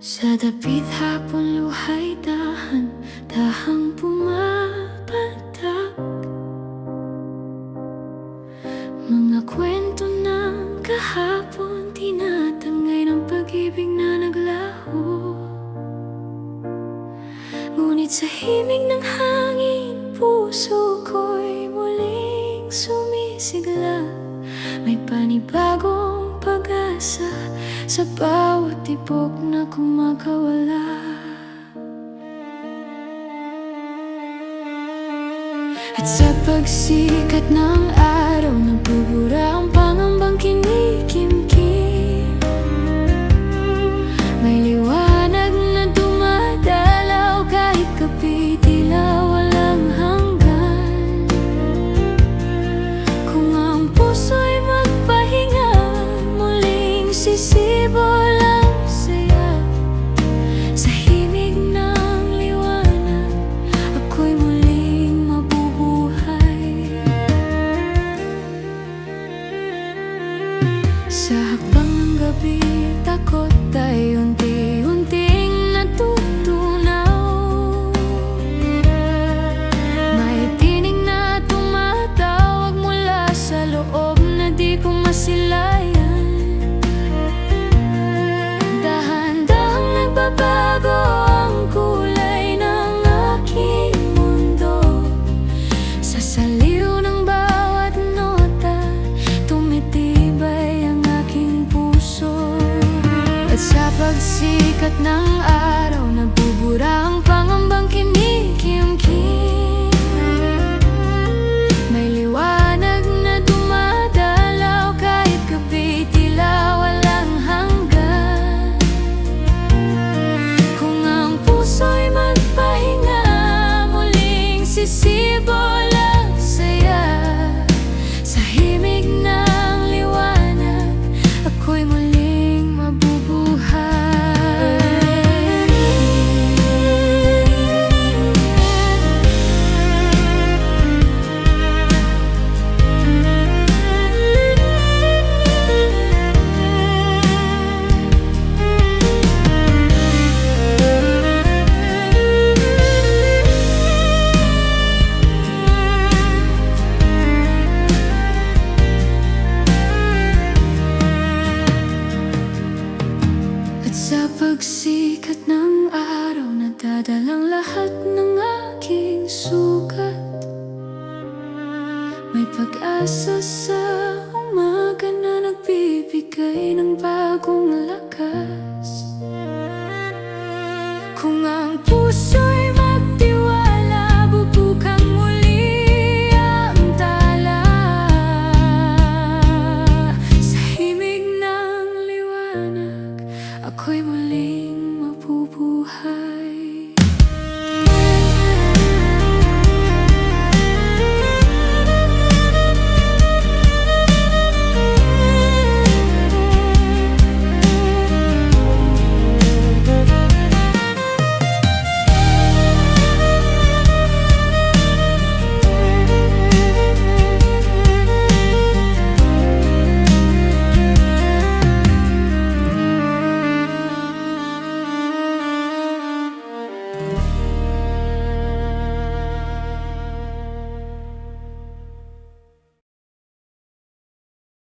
Sa dapit hapon luhay dahang pumapatak. Mga kwento ng kahapon, tinatangay ng pag-ibig na naglaho. Ngunit sa himig ng hangin, puso ko'y muling sumisigla. May panibagong pag-asa sa bawat tibok na kumakawala. At sa pagsikat ng araw, nagbubura ang pangambang kinikimkim. May liwanag na dumadalaw kahit gabi, tila walang hanggan. Kung ang puso'y magpahinga, muling sisibol ang saya. Sa himig ng liwanag, ako'y muling mabubuhay. Sa hakbang ng gabi, takot ay unti-unting natutunaw. May tinig na tumatawag mula sa loob na di ko masilayan. Dahan-dahang nagbabago ang kulay ng aking mundo. Sa saliw ng bawat nota, tumitibay ang aking puso. At sa pagsikat ng araw, nagbubura ang pangambang kinikimkim. May liwanag na dumadalaw kahit gabi, tila walang hanggan. Kung ang puso'y magpahinga, muling sisibol ang saya. Sa himig ng liwanag, ako'y muling mabubuhay. At sa pagsikat ng araw, nadadalang lahat ng aking sugat. May pag-asa sa umaga na nagbibigay ng bagong lakas. Kung ang puso'y magtiwala, bubukang muli ang tala. Sa himig ng liwanag, ako'y muling mabubuhay.